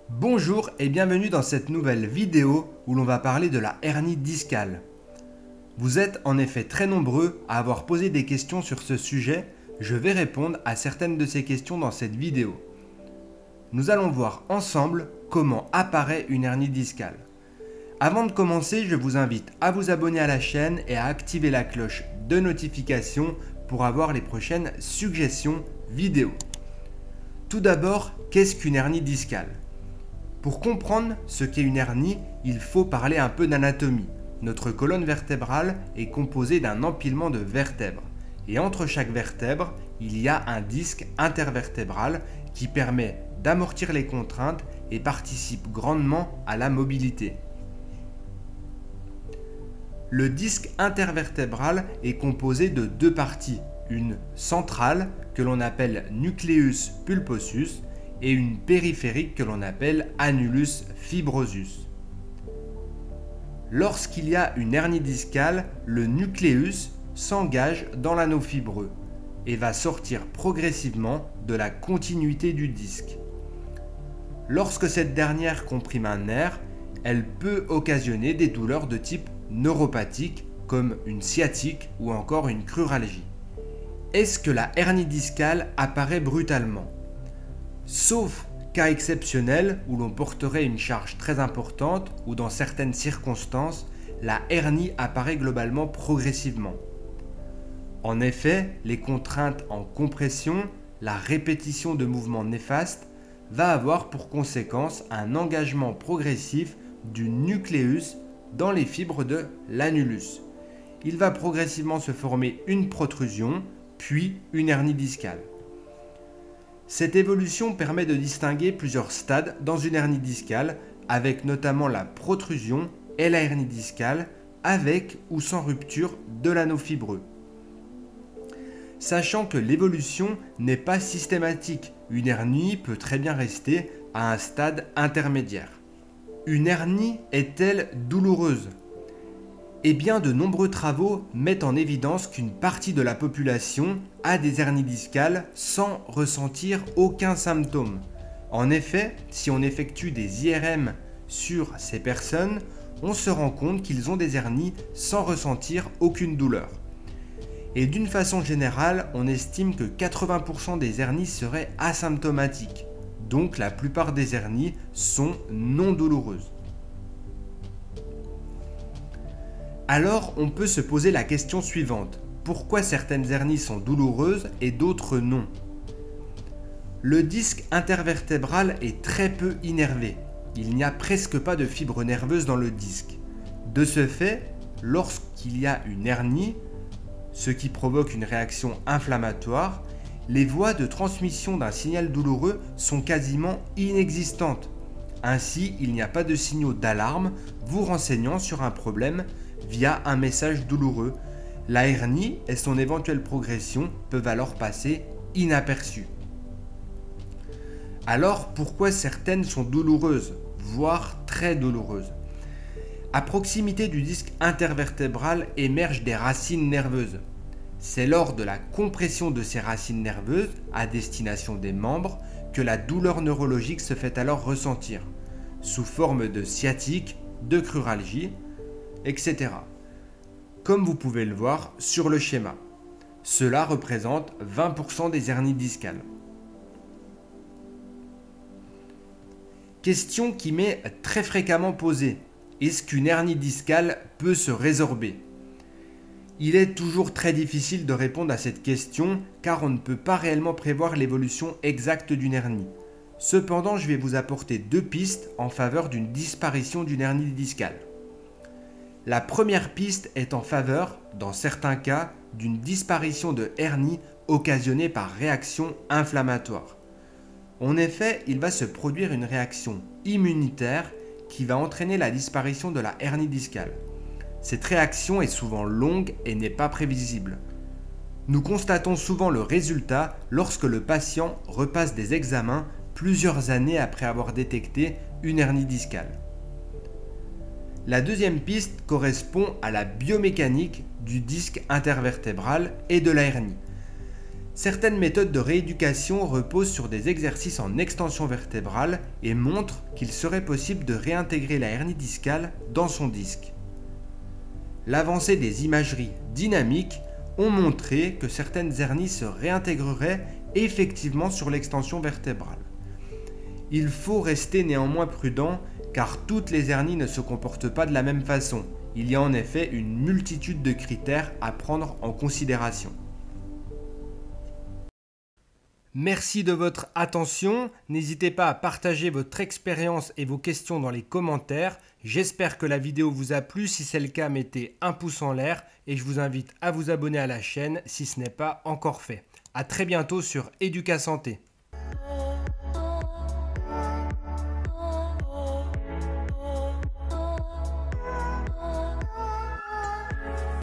Bonjour et bienvenue dans cette nouvelle vidéo où l'on va parler de la hernie discale. Vous êtes en effet très nombreux à avoir posé des questions sur ce sujet, je vais répondre à certaines de ces questions dans cette vidéo. Nous allons voir ensemble comment apparaît une hernie discale. Avant de commencer, je vous invite à vous abonner à la chaîne et à activer la cloche de notification pour avoir les prochaines suggestions vidéo. Tout d'abord, qu'est-ce qu'une hernie discale ? Pour comprendre ce qu'est une hernie, il faut parler un peu d'anatomie. Notre colonne vertébrale est composée d'un empilement de vertèbres. Et entre chaque vertèbre, il y a un disque intervertébral qui permet d'amortir les contraintes et participe grandement à la mobilité. Le disque intervertébral est composé de deux parties, une centrale que l'on appelle nucleus pulposus et une périphérique que l'on appelle annulus fibrosus. Lorsqu'il y a une hernie discale, le nucléus s'engage dans l'anneau fibreux et va sortir progressivement de la continuité du disque. Lorsque cette dernière comprime un nerf, elle peut occasionner des douleurs de type neuropathique comme une sciatique ou encore une cruralgie. Est-ce que la hernie discale apparaît brutalement ? Sauf cas exceptionnel où l'on porterait une charge très importante ou dans certaines circonstances, la hernie apparaît globalement progressivement. En effet, les contraintes en compression, la répétition de mouvements néfastes va avoir pour conséquence un engagement progressif du nucléus dans les fibres de l'annulus. Il va progressivement se former une protrusion, puis une hernie discale. Cette évolution permet de distinguer plusieurs stades dans une hernie discale, avec notamment la protrusion et la hernie discale, avec ou sans rupture de l'anneau fibreux. Sachant que l'évolution n'est pas systématique, une hernie peut très bien rester à un stade intermédiaire. Une hernie est-elle douloureuse ? Eh bien, de nombreux travaux mettent en évidence qu'une partie de la population a des hernies discales sans ressentir aucun symptôme. En effet, si on effectue des IRM sur ces personnes, on se rend compte qu'ils ont des hernies sans ressentir aucune douleur. Et d'une façon générale, on estime que 80% des hernies seraient asymptomatiques. Donc la plupart des hernies sont non douloureuses. Alors on peut se poser la question suivante. Pourquoi certaines hernies sont douloureuses et d'autres non ? Le disque intervertébral est très peu innervé. Il n'y a presque pas de fibres nerveuses dans le disque. De ce fait, lorsqu'il y a une hernie, ce qui provoque une réaction inflammatoire, les voies de transmission d'un signal douloureux sont quasiment inexistantes. Ainsi, il n'y a pas de signaux d'alarme vous renseignant sur un problème via un message douloureux. La hernie et son éventuelle progression peuvent alors passer inaperçues. Alors, pourquoi certaines sont douloureuses, voire très douloureuses ? À proximité du disque intervertébral émergent des racines nerveuses. C'est lors de la compression de ces racines nerveuses à destination des membres que la douleur neurologique se fait alors ressentir, sous forme de sciatique, de cruralgie, etc. Comme vous pouvez le voir sur le schéma. Cela représente 20% des hernies discales. Question qui m'est très fréquemment posée. Est-ce qu'une hernie discale peut se résorber ? Il est toujours très difficile de répondre à cette question car on ne peut pas réellement prévoir l'évolution exacte d'une hernie. Cependant, je vais vous apporter deux pistes en faveur d'une disparition d'une hernie discale. La première piste est en faveur, dans certains cas, d'une disparition de hernie occasionnée par réaction inflammatoire. En effet, il va se produire une réaction immunitaire qui va entraîner la disparition de la hernie discale. Cette réaction est souvent longue et n'est pas prévisible. Nous constatons souvent le résultat lorsque le patient repasse des examens plusieurs années après avoir détecté une hernie discale. La deuxième piste correspond à la biomécanique du disque intervertébral et de la hernie. Certaines méthodes de rééducation reposent sur des exercices en extension vertébrale et montrent qu'il serait possible de réintégrer la hernie discale dans son disque. L'avancée des imageries dynamiques ont montré que certaines hernies se réintégreraient effectivement sur l'extension vertébrale. Il faut rester néanmoins prudent car toutes les hernies ne se comportent pas de la même façon. Il y a en effet une multitude de critères à prendre en considération. Merci de votre attention. N'hésitez pas à partager votre expérience et vos questions dans les commentaires. J'espère que la vidéo vous a plu. Si c'est le cas, mettez un pouce en l'air et je vous invite à vous abonner à la chaîne si ce n'est pas encore fait. À très bientôt sur Educa Santé.